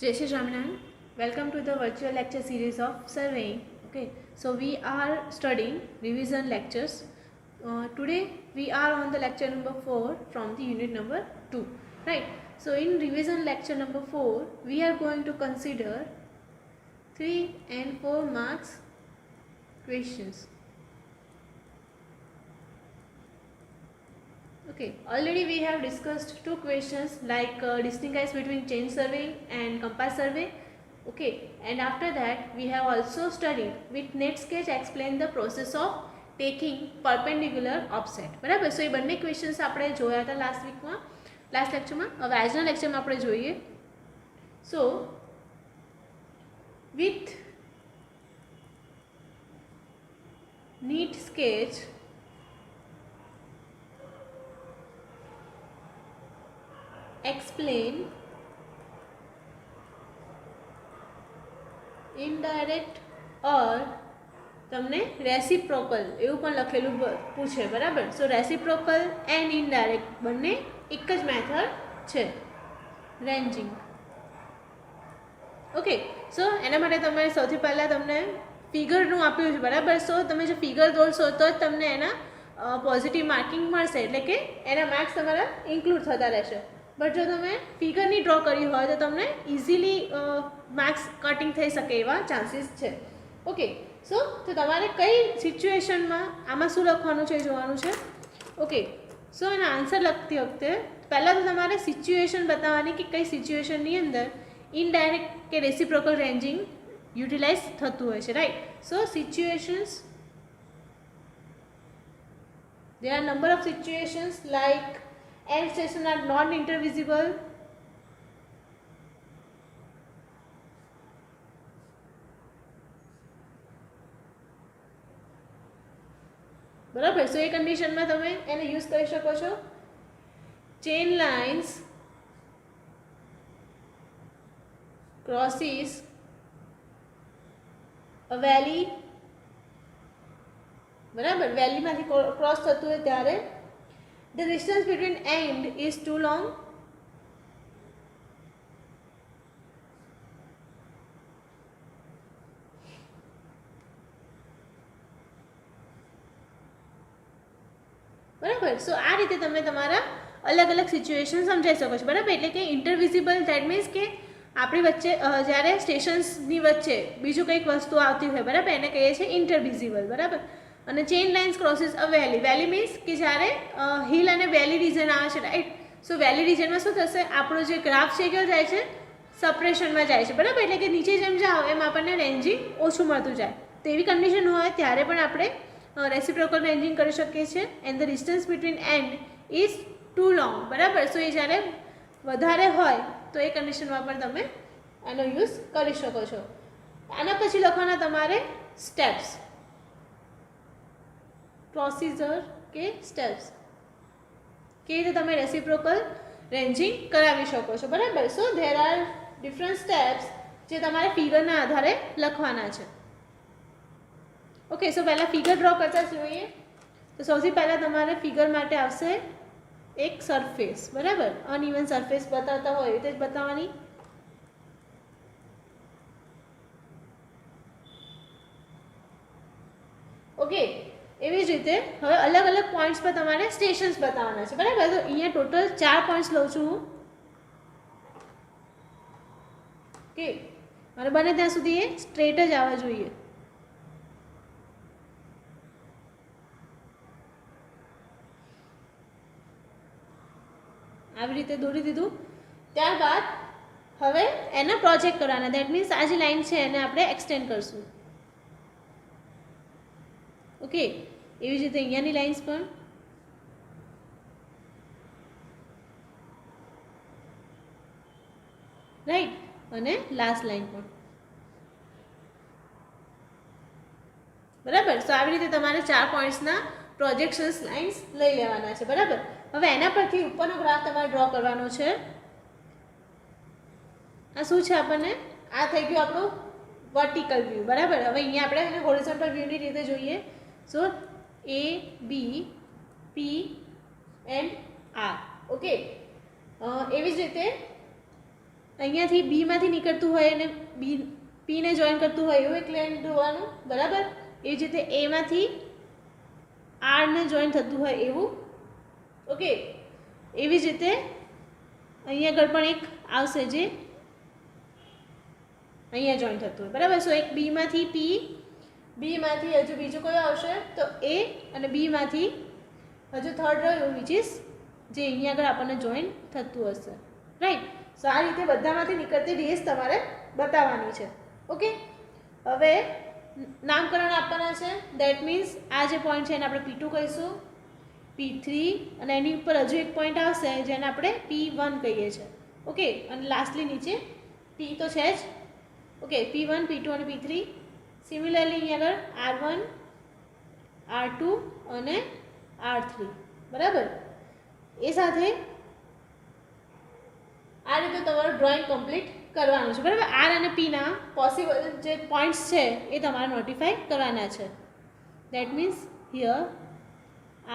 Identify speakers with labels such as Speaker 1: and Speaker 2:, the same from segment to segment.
Speaker 1: Jai Shri Ramanand. Welcome to the virtual lecture series of surveying. Okay, so we are studying revision lectures. Today we are on the lecture number 4 from the unit number 2. Right. So in revision lecture number 4, we are going to consider 3 and 4 marks questions. Okay, already we have discussed two questions like distinguish between chain surveying and compass survey. Okay, and after that we have also studied with net sketch explain the process of taking perpendicular offset. બરાબર. સો એ બંને questions આપણે જોયા હતા last લેક્ચરમાં. હવે આજના લેક્ચરમાં આપણે જોઈએ. So with neat sketch explain indirect or તમને રેસિપ્રોકલ એવું પણ લખેલું પૂછે. બરાબર. સો રેસિપ્રોકલ એન્ડ ઇનડાયરેક્ટ બંને એક જ મેથડ છે રેન્જિંગ. ઓકે, સો એના માટે તમે સૌથી પહેલાં તમને ફિગરનું આપ્યું છે. બરાબર. સો તમે જો ફિગર દોરશો તો જ તમને એના પોઝિટિવ માર્કિંગ મળશે, એટલે કે એના માર્ક્સ તમારા ઇન્ક્લુડ થતા રહેશે. બટ જો તમે ફિગર નહીં ડ્રો કરી હોય તો તમને ઇઝીલી માર્ક્સ કટિંગ થઈ શકે એવા ચાન્સીસ છે. ઓકે, સો તો તમારે કઈ સિચ્યુએશનમાં આમાં શું લખવાનું છે એ જોવાનું છે. ઓકે, સો એના આન્સર લખતી વખતે પહેલાં તો તમારે સિચ્યુએશન બતાવવાની કે કઈ સિચ્યુએશનની અંદર ઇનડાયરેક્ટ કે રેસિપ્રોકલ રેન્જિંગ યુટિલાઇઝ થતું હોય છે. Right. So situations, there are number of situations like end station are non-intervisible, બરાબર. સો એ કન્ડિશનમાં તમે એને યુઝ કરી શકો છો. Chain lines crosses a valley, બરાબર. વેલીમાંથી ક્રોસ થતું હોય ત્યારે the distance between end is too long, બરાબર. સો આ રીતે તમે તમારા અલગ અલગ સિચ્યુએશન સમજાવી શકો છો. બરાબર. એટલે કે ઇન્ટરવિઝિબલ ધેટ મીન્સ કે આપણી વચ્ચે જ્યારે સ્ટેશન્સની વચ્ચે બીજું કંઈક વસ્તુ આવતી હોય, બરાબર, એને કહીએ છીએ ઇન્ટરવિઝિબલ. બરાબર. અને ચેન લાઇન્સ ક્રોસીસ અ વેલી, વેલી મીન્સ કે જ્યારે હિલ અને વેલી રિજન આવે છે. રાઈટ. સો વેલી રિજનમાં શું થશે, આપણો જે ગ્રાફ છે કયો જાય છે, સપ્રેશનમાં જાય છે. બરાબર. એટલે કે નીચે જેમ જાઓ એમ આપણને રેન્જિંગ ઓછું મળતું જાય. તો એવી કન્ડિશન હોય ત્યારે પણ આપણે રેસિપ્રોકલ રેન્જિંગ કરી શકીએ છીએ. And the distance between and is too long. બરાબર. સો એ જ્યારે વધારે હોય તો એ કન્ડિશનમાં પણ તમે આનો યુઝ કરી શકો છો. આના પછી લખવાના તમારે સ્ટેપ્સ, પ્રોસિજર કે સ્ટેપ્સ, કે રીતે તમે રેસિપ્રોકલ રેન્જિંગ કરાવી શકો છો. બરાબર. સો ધેર આર ડિફરન્ટ સ્ટેપ્સ જે તમારે ફિગરના આધારે લખવાના છે. ઓકે, સો પહેલાં ફિગર ડ્રો કરતા જોઈએ. તો સૌથી પહેલાં તમારે ફિગર માટે આવશે એક સરફેસ. બરાબર. અનઇવન સરફેસ બતાવતા હોય એ રીતે જ બતાવવાની. ઓકે, એવી જ રીતે હવે અલગ અલગ પોઈન્ટ્સ પર તમારે સ્ટેશન્સ બતાવવાના છે. બરાબર. તો અહીંયા ટોટલ 4 પોઈન્ટ્સ લઉં છું હું. ઓકે, અને બને ત્યાં સુધી એ સ્ટ્રેટ જ આવવા જોઈએ. આવી રીતે દોરી દીધું. ત્યારબાદ હવે એને પ્રોજેક્ટ કરવાના. દેટ મીન્સ આ જે લાઈન છે એને આપણે એક્સટેન્ડ કરશું. ઓકે, એવી જ રીતે અહીંયાની લાઇન્સ પણ. રાઈટ. અને લાસ્ટ લાઈન પણ. બરાબર. સો આવી રીતે તમારે 4 પોઈન્ટ્સના પ્રોજેક્શન્સ લાઇન્સ લઈ લેવાના છે. બરાબર. હવે એના પરથી ઉપરનો ગ્રાફ તમારે ડ્રો કરવાનો છે. આ શું છે આપણને, આ થઈ ગયું આપણું વર્ટિકલ વ્યૂ. બરાબર. હવે અહીંયા આપણે એને હોરિઝોન્ટલ વ્યૂની રીતે જોઈએ. સો A, B, P and R. Okay, એવી જ રીતે અહીંયાથી બીમાંથી નીકળતું હોય અને પીને જોઈન કરતું હોય એવું એક લાઈન દોરવાનું, બરાબર. એ જ રીતે એમાંથી આરને જોઈન થતું હોય એવું, ઓકે. એવી જ રીતે અહીંયા આગળ પણ એક આવશે જે અહીંયા જોઈન થતું હોય, બરાબર. સો એક બીમાંથી પી, બીમાંથી હજુ બીજું કોઈ આવશે તો એ, અને બીમાંથી હજુ થર્ડ રહ્યું વિચ ઇઝ જે અહીંયા આગળ આપણને જોઈન થતું હશે, રાઈટ. સો આ રીતે બધામાંથી નીકળતી રેસ તમારે બતાવવાની છે, ઓકે. હવે નામકરણ આપવાના છે. દેટ મીન્સ આ જે પોઈન્ટ છે એને આપણે P2 કહીશું, P3, અને એની ઉપર હજુ એક પોઈન્ટ આવશે જેને આપણે P1 કહીએ છીએ, ઓકે. અને લાસ્ટલી નીચે P તો છે જ, ઓકે. P1, P2 અને P3. સિમિલરલી અહીંયા આગળ R1, R2 અને R3, બરાબર. એ સાથે આ રીતે તમારું ડ્રોઈંગ કમ્પ્લીટ કરવાનું છે, બરાબર. આર અને પીના પોસિબલ જે પોઈન્ટ્સ છે એ તમારે નોટિફાઈ કરવાના છે. That means here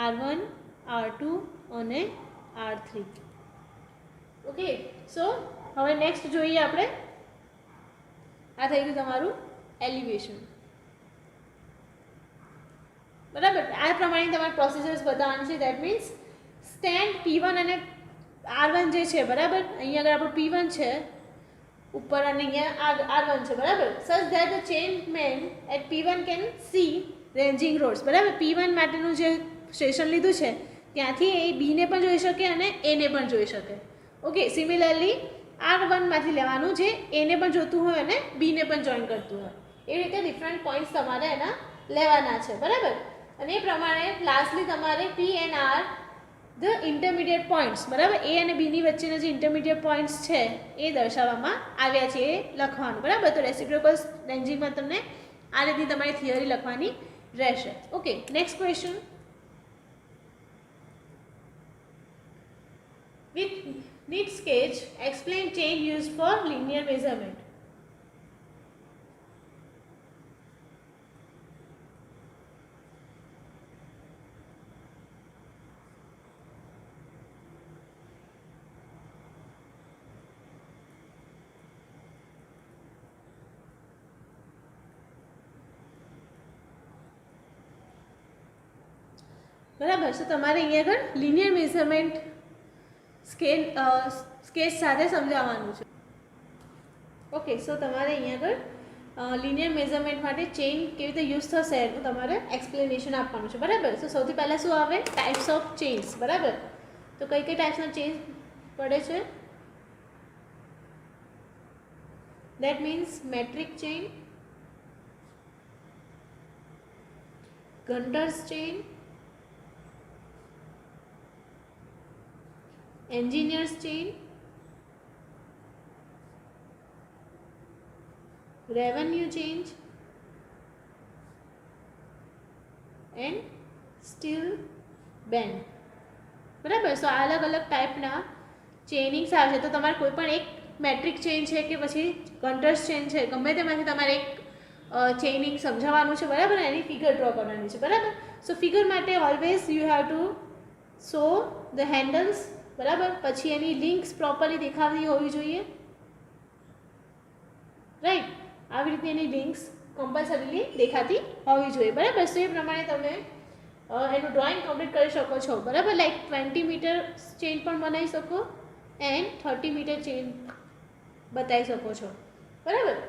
Speaker 1: R1, R2 અને R3, ઓકે. સો હવે નેક્સ્ટ જોઈએ આપણે. આ થઈ ગયું તમારું એલિવેશન, બરાબર. આ પ્રમાણે તમારે પ્રોસીજર્સ બતાવવાની છે. દેટ મીન્સ સ્ટેન્ડ P1 અને R1 જે છે, બરાબર. અહીંયા આગળ આપણું P1 છે ઉપર અને અહીંયા R1 છે, બરાબર. Such that the chain man at P1 can see ranging rods, બરાબર. P1 માટેનું જે સ્ટેશન લીધું છે ત્યાંથી એ બીને પણ જોઈ શકે અને એને પણ જોઈ શકે, ઓકે. સિમિલરલી R1માંથી લેવાનું જે એને પણ જોતું હોય અને બીને પણ જોઈન કરતું હોય, એ રીતે ડિફરન્ટ પોઈન્ટ્સ તમારે એના લેવાના છે, બરાબર. અને એ પ્રમાણે લાસ્ટલી તમારે P and R the intermediate points, બરાબર. એ અને બીની વચ્ચેના જે ઇન્ટરમીડિયેટ પોઈન્ટ્સ છે એ દર્શાવવામાં આવ્યા છે, એ લખવાનું, બરાબર. તો રેસિપ્રોકલ રેન્જિંગમાં તમને આ રીતની તમારી થિયરી લખવાની રહેશે, okay. Next question. With neat sketch, explain chain used for linear measurement. બરાબર. સો તમારે અહીંયા આગળ લિનિયર મેઝરમેન્ટ સ્કેચ સાથે સમજાવવાનું છે, ઓકે. સો તમારે અહીંયા આગળ લિનિયર મેઝરમેન્ટ માટે ચેઇન કેવી રીતે યુઝ થશે એનું તમારે એક્સપ્લેનેશન આપવાનું છે, બરાબર. સો સૌથી પહેલાં શું આવે? ટાઈપ્સ ઓફ ચેઇન્સ, બરાબર. તો કઈ કઈ ટાઈપ્સના ચેઇન્સ પડે છે? That means metric chain, Gunter's chain, engineer's chain, revenue chain and steel band, બરાબર. સો આ અલગ અલગ ટાઈપના ચેઇનિંગ્સ આવે છે. તો તમારે કોઈ પણ એક મેટ્રિક ચેઇન છે કે પછી કન્ટર્સ ચેઇન છે, ગમે તેમાંથી તમારે એક ચેઇનિંગ સમજાવવાનું છે, બરાબર. એની ફિગર ડ્રો કરવાની છે, બરાબર. સો ફિગર માટે always you have to show the handles, બરાબર. પછી એની લિંક્સ પ્રોપરલી દેખાતી હોવી જોઈએ, રાઈટ. આવી રીતે એની લિંક્સ કમ્પલસરીલી દેખાતી હોવી જોઈએ, બરાબર. સો એ પ્રમાણે તમે એનું ડ્રોઈંગ કમ્પ્લીટ કરી શકો છો, બરાબર. લાઈક 20 મીટર ચેઇન પણ બનાવી શકો એન્ડ 30 મીટર ચેઇન બતાવી શકો છો, બરાબર.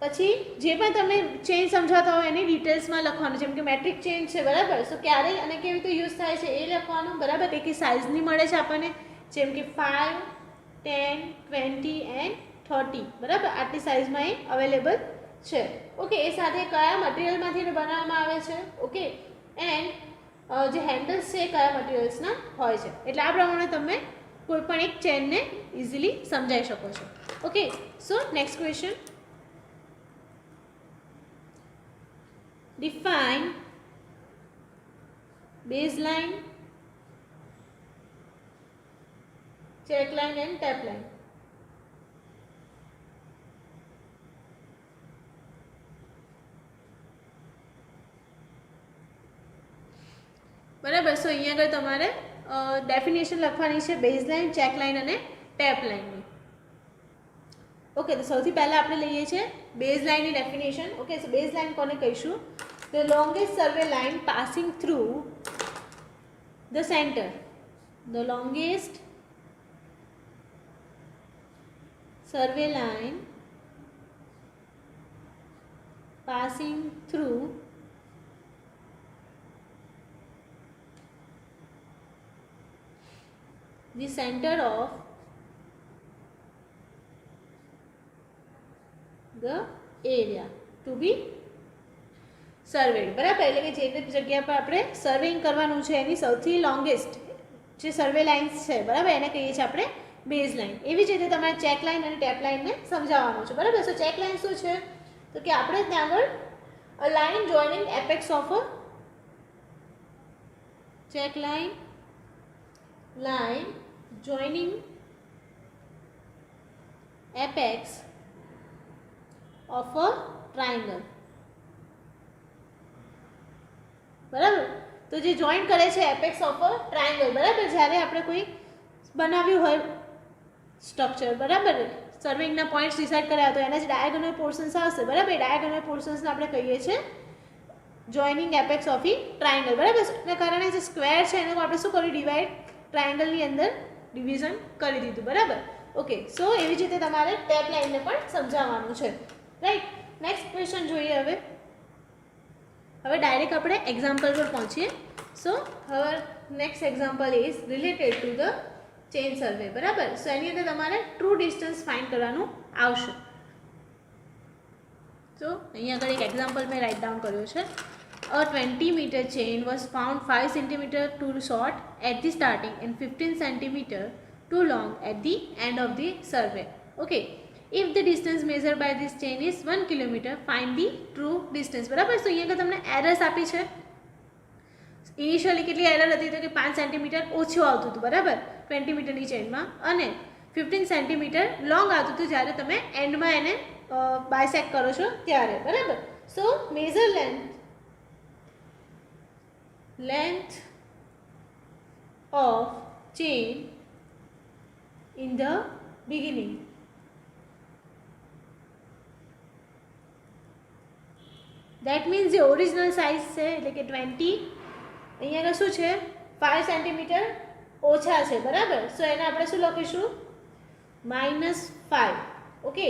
Speaker 1: પછી જે પણ તમે ચેઇન સમજાવતા હોય એની ડિટેલ્સમાં લખવાનું, જેમ કે મેટ્રિક ચેઇન છે, બરાબર. સો ક્યારે અને કેવી રીતે યુઝ થાય છે એ લખવાનું, બરાબર. કઈ કઈ સાઇઝની મળે છે આપણને, જેમ કે 5, 10, 20 એન્ડ 30, બરાબર. આટલી સાઇઝમાં એ અવેલેબલ છે, ઓકે. એ સાથે કયા મટીરિયલમાંથી એને બનાવવામાં આવે છે, ઓકે. એન્ડ જે હેન્ડલ્સ છે એ કયા મટીરિયલ્સના હોય છે. એટલે આ પ્રમાણે તમે કોઈ પણ એક ચેનને ઇઝીલી સમજાવી શકો છો, okay. So next question. Define baseline, check line and tap line. બરાબર. સો અહીંયા આગળ તમારે ડેફિનેશન લખવાની છે બેઝલાઇન, ચેક લાઇન અને ટેપ લાઇનની, ઓકે, તો સૌથી પહેલાં આપણે લઈએ છીએ બેઝ લાઇનની ડેફિનેશન. ઓકે, સો બેઝ લાઇન કોને કહીશું? The longest survey line passing through the centre. The longest survey line passing through the center of the area to be surveyed. બરાબર, એટલે કે જે જગ્યા પર આપણે સર્વેઇંગ કરવાનું છે એની સૌથી લોંગેસ્ટ જે સર્વે લાઇન્સ છે, બરાબર, એને કહીએ છીએ આપણે બેઝ લાઇન. એવી જ રીતે તમારે ચેક લાઇન અને ટેપ લાઇનને સમજાવવાનું છે. બરાબર, સો ચેક લાઇન શું છે? તો કે આપણે ત્યાં આગળ a line joining apex of a check line joining apex of a triangle. બરાબર, તો જે જોઈન કરે છે એપેક્સ ઓફ અ ટ્રાયંગલ. બરાબર, જ્યારે આપણે કોઈ બનાવ્યું હોય સ્ટ્રક્ચર, બરાબર, સર્વિંગના પોઈન્ટ્સ ડિસાઇડ કર્યા તો એના જ ડાયાગોનલ પોર્શન્સ આવશે. બરાબર, ડાયાગોનલ પોર્શન્સને આપણે કહીએ છીએ joining apex of E triangle. બરાબર, એના કારણે જે સ્ક્વેર છે એને આપણે શું કર્યું? ડિવાઈડ, ટ્રાયંગલની અંદર ડિવિઝન કરી દીધું. બરાબર, ઓકે, સો એવી જ રીતે તમારે ટેપ લાઇનને પણ સમજાવવાનું છે. રાઈટ, નેક્સ્ટ ક્વેશ્ચન જોઈએ. હવે ડાયરેક્ટ આપણે એક્ઝામ્પલ પર પહોંચીએ. સો હવે next example is related to the chain survey. બરાબર, સો એની અંદર તમારે ટ્રુ ડિસ્ટન્સ ફાઇન્ડ કરવાનું આવશે. તો અહીંયા આગળ એક એક્ઝામ્પલ મેં રાઇટ ડાઉન કર્યો છે. અ 20 meter chain was found 5 cm too short at the starting and 15 cm too long at the end of the survey. Okay, if the distance measured by this chain is 1 km, find the true distance. બરાબર, તો અહીંયા આગળ તમને errors આપી છે. Initially કેટલી error હતી? તો કે 5 સેન્ટીમીટર ઓછું આવતું હતું. બરાબર, 20 મીટરની ચેનમાં, અને 15 સેન્ટીમીટર લોંગ આવતું હતું જ્યારે તમે એન્ડમાં એને બાયસેક્ટ કરો છો ત્યારે. બરાબર, સો measure length of chain in the beginning. That means the original size છે એટલે કે 20, અહીંયા શું છે? 5 સેન્ટીમીટર ઓછા છે. બરાબર, સો એને આપણે શું લખીશું? -5. ઓકે,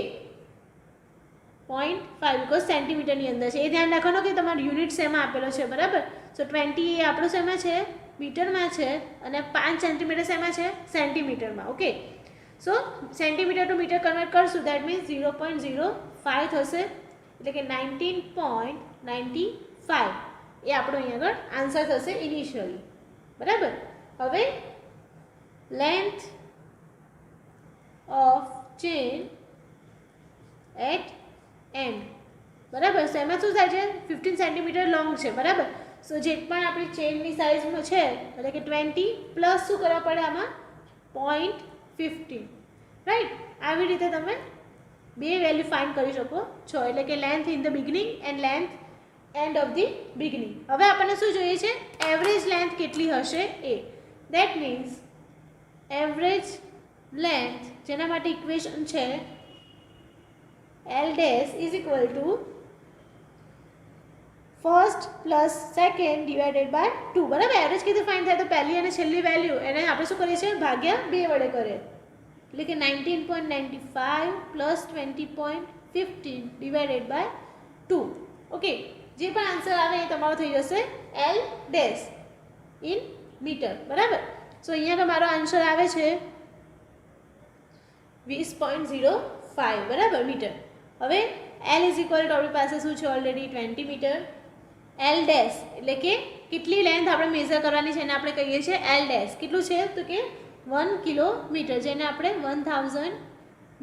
Speaker 1: 0.5 બીકોઝ સેન્ટીમીટરની અંદર છે. એ ધ્યાન રાખવાનું કે તમારો યુનિટ શેમાં આપેલો છે. બરાબર, સો 20 એ આપણો શેમાં છે? મીટરમાં છે, અને 5 સેન્ટીમીટર શેમાં છે? સેન્ટીમીટરમાં. ઓકે, સો સેન્ટીમીટર ટુ મીટર કન્વર્ટ કરશું, દેટ મીન્સ 0.05 થશે, એટલે કે 19.95 એ આપણો અહીં આગળ આન્સર થશે ઇનિશિયલી. બરાબર, હવે length of chain at end. બરાબર, સો એમાં શું થાય છે? 15 સેન્ટીમીટર લોંગ છે. બરાબર, સો જે પણ આપણી ચેનની સાઇઝમાં છે એટલે કે 20 પ્લસ શું કરવા પડે આમાં? 0.15. રાઈટ, આવી રીતે તમે બે વેલ્યુ ફાઇન્ડ કરી શકો છો, એટલે કે length in the beginning and length and of the beginning. હવે આપણને શું જોઈએ છે? એવરેજ લેન્થ કેટલી હશે એ. દેટ મીન્સ એવરેજ લેન્થ, જેના માટે ઇક્વેશન છે L dash is equal to first plus second divided by 2. બરાબર, એવરેજ કીધું ફાઇન્ડ થાય તો પહેલી અને છેલ્લી વેલ્યુ એને આપણે શું કરીએ છીએ? ભાગ્યા 2 વડે કરીએ, એટલે કે 19.95 પ્લસ 20.15 ડિવાઇડેડ બાય 2. ઓકે, જે પણ આન્સર આવે એ તમારો થઈ જશે L ડેશ ઇન મીટર. બરાબર, સો અહીંયા તમારો આન્સર આવે છે 20.05. બરાબર, મીટર. હવે L ઇઝ ઇક્વલ ટુ આપણી પાસે શું છે? Already 20 metre. L ડેશ એટલે કે કેટલી લેન્થ આપણે મેઝર કરવાની છે એને આપણે કહીએ છીએ L ડેશ. કેટલું છે? તો કે 1 કિલોમીટર, જેને આપણે 1000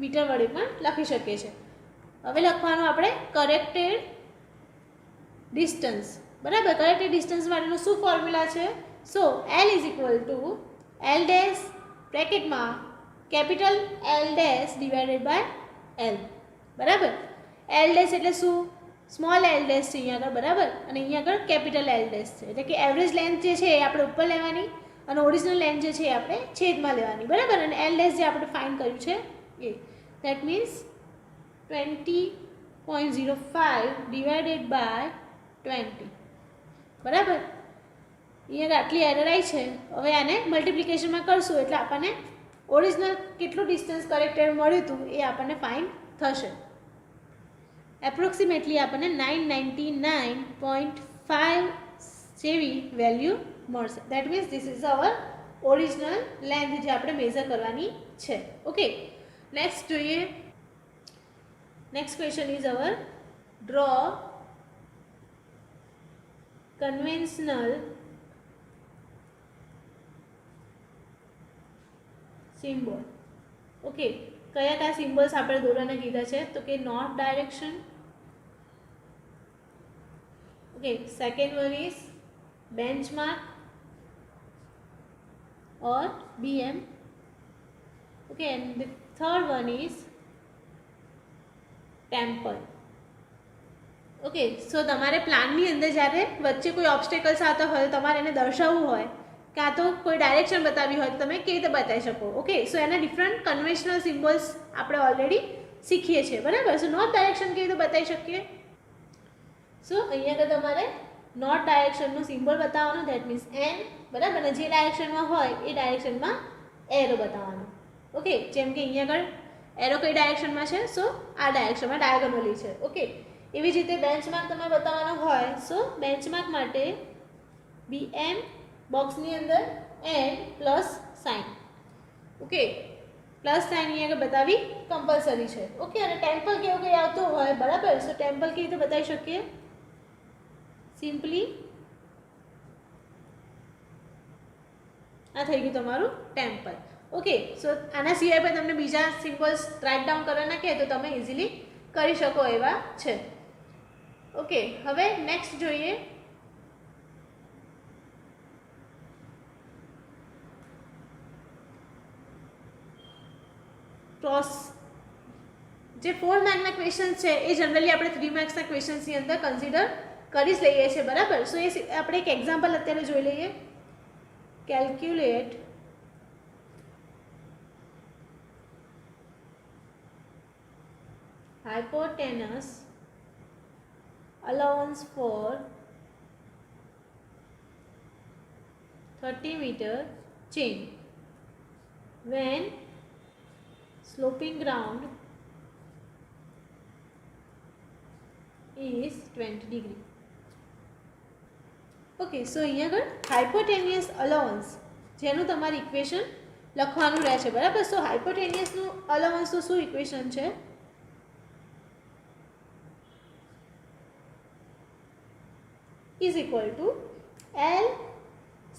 Speaker 1: મીટર વડે પણ લખી શકીએ છીએ. હવે લખવાનું આપણે કરેક્ટેડ ડિસ્ટન્સ. બરાબર, કરેક્ટેડ ડિસ્ટન્સ માટેનું શું ફોર્મ્યુલા છે? So L is equal to L dash બ્રેકેટમાં capital L dash divided by L. બરાબર, L ડેશ એટલે શું? સ્મોલ L ડેશ છે અહીંયા આગળ. બરાબર, અને અહીંયા આગળ કેપિટલ L ડેશ છે, એટલે કે એવરેજ લેન્થ જે છે એ આપણે ઉપર લેવાની અને ઓરિજિનલ લેન્થ જે છે એ આપણે છેદમાં લેવાની. બરાબર, અને L ડેશ જે આપણે ફાઇન્ડ કર્યું છે એ. દેટ મીન્સ 20.05 ડિવાઇડેડ બાય 20 બરાબર. અહીંયા આટલી એરર આવી છે. હવે આને મલ્ટિપ્લિકેશનમાં કરશું એટલે આપણને ઓરિજિનલ કેટલું ડિસ્ટન્સ કરેક્ટેડ મળ્યું હતું એ આપણને ફાઇન્ડ થશે. એપ્રોક્સિમેટલી આપણને 999.5 જેવી વેલ્યુ મળશે. That means this is our original length જે આપણે મેઝર કરવાની છે. ઓકે, નેક્સ્ટ જોઈએ. Next question is our draw conventional symbol. Okay, કયા કયા સિમ્બોલ્સ આપણે દોરવાના કીધા છે? તો કે north direction. Okay, second one is benchmark or BM. Okay, and the third one is temple. Okay, so તમારે પ્લાનની અંદર જ્યારે વચ્ચે કોઈ ઓબ્સ્ટેકલ્સ આવતા હોય તમારે એને દર્શાવવું હોય કાં તો કોઈ ડાયરેક્શન બતાવી હોય તો તમે કેવી રીતે બતાવી શકો. ઓકે, સો એના ડિફરન્ટ કન્વેન્શનલ સિમ્બોલ્સ આપણે ઓલરેડી શીખીએ છીએ બરાબર. સો નોર્થ ડાયરેક્શન કેવી રીતે બતાવી શકીએ? સો અહીંયા આગળ તમારે નોર્થ ડાયરેક્શનનું સિમ્બોલ બતાવવાનું, દેટ મીન્સ એન બરાબર. અને જે ડાયરેક્શનમાં હોય એ ડાયરેક્શનમાં એરો બતાવવાનો. ઓકે, જેમ કે અહીંયા આગળ એરો કઈ ડાયરેક્શનમાં છે? સો આ ડાયરેક્શનમાં ડાયગોનલી છે. ઓકે, એવી જ રીતે બેન્ચમાર્ક તમારે બતાવવાનો હોય સો બેન્ચમાર્ક માટે BM બોક્સની અંદર an plus sign. Okay, plus sign અહીંયા આગળ બતાવી કમ્પલસરી છે. ઓકે, અને ટેમ્પલ કેવું કંઈ આવતું હોય બરાબર. સો ટેમ્પલ કેવી રીતે બતાવી શકીએ? સિમ્પલી આ થઈ ગયું તમારું ટેમ્પલ. ઓકે, સો આના સિવાય પણ તમને બીજા સિમ્બોલ્સ રાઇટ ડાઉન કરવાના કહે તો તમે ઇઝીલી કરી શકો એવા છે. ઓકે, હવે નેક્સ્ટ જોઈએ. ક્રોસ જે 4 માર્કના ક્વેશ્ચન છે એ જનરલી આપણે 3 માર્ક્સના ક્વેશ્ચન્સની અંદર કન્સિડર કરી જ લઈએ છીએ બરાબર. સો એ આપણે એક એક્ઝામ્પલ અત્યારે જોઈ લઈએ. Calculate hypotenuse allowance for 30 meter chain when sloping ground is 20 degree. Okay, સો અહીંયા આગળ હાઇપોટેનિયસ અલાવન્સ જેનું તમારે ઇક્વેશન લખવાનું રહે છે બરાબર. સો હાઇપોટેનિયસનું અલાવન્સનું શું ઇક્વેશન છે? Is equal to L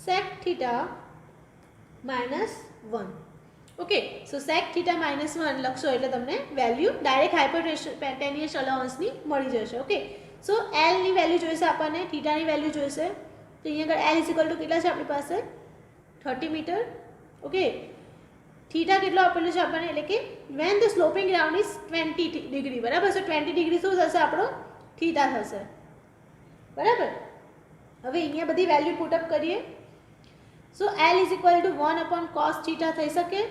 Speaker 1: sec theta -1. Okay, so sec theta -1 લખશો એટલે તમને વેલ્યુ ડાયરેક્ટ હાઇપોટેનિયસ અલાવન્સની મળી જશે. ઓકે, સો L ની વેલ્યુ જોઈશે આપણને, થીટાની વેલ્યુ જોઈશે. તો અહીંયા આગળ L ઇઝ ઇક્વલ ટુ કેટલા છે આપણી પાસે? 30 મીટર. ઓકે, થીટા કેટલો આપેલો છે આપણને એટલે કે when the sloping ground is 20 degree બરાબર. સો 20 ડિગ્રી શું થશે? આપણો થીટા થશે બરાબર. હવે અહીંયા બધી વેલ્યુ પુટઅપ કરીએ. સો L is equal two 1 cos theta થઈ શકે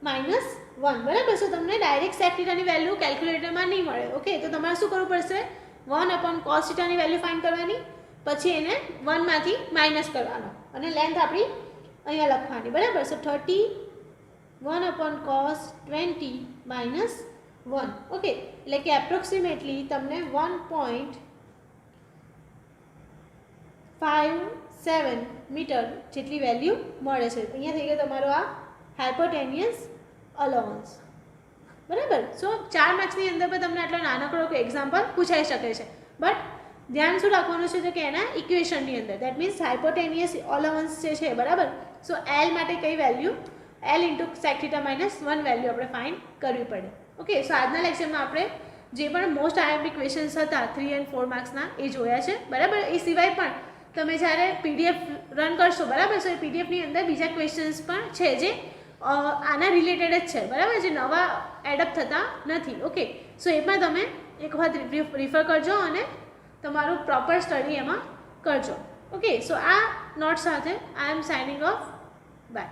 Speaker 1: -1 બરાબર. સો તમને ડાયરેક્ટ સેક થીટાની વેલ્યુ કેલ્ક્યુલેટરમાં નહીં મળે. ઓકે, તો તમારે શું કરવું પડશે? 1 cos થીટાની વેલ્યુ ફાઇન્ડ કરવાની, પછી એને 1 માંથી માઇનસ કરવાનો અને લેન્થ આપણી અહીંયા લખવાની બરાબર. સો 30 1 cos 20 -1. ઓકે, એટલે કે એપ્રોક્સિમેટલી તમને 1.57 મીટર જેટલી વેલ્યુ મળે છે. અહીંયા થઈ ગયો તમારો આ હાઇપોટેનિયસ અલાવન્સ બરાબર. સો 4 માર્ક્સની અંદર પણ તમને આટલો નાનકડો એક્ઝામ્પલ પૂછાઈ શકે છે. બટ ધ્યાન શું રાખવાનું છે કે એના ઇક્વેશનની અંદર, દેટ મીન્સ હાઇપોટેનિયસ અલાવન્સ જે છે બરાબર. સો L માટે કઈ value? L into sec theta -1 value આપણે ફાઇન્ડ કરવી પડે. ઓકે, સો આજના લેક્ચરમાં આપણે જે પણ મોસ્ટ આઈએમપી ક્વેશ્ચન્સ હતા 3 અને 4 માર્ક્સના એ જોયા છે બરાબર. એ સિવાય પણ તમે જ્યારે PDF રન કરશો બરાબર. સો એ PDFની અંદર બીજા ક્વેશ્ચન્સ પણ છે જે આના રિલેટેડ જ છે બરાબર, જે નવા એડઅપ થતા નથી. ઓકે, સો એ પણ તમે એક વખત રિફર કરજો અને તમારું પ્રોપર સ્ટડી એમાં કરજો. ઓકે, સો આ નોટ સાથે આઈ એમ સાઇનિંગ ઓફ. બાય.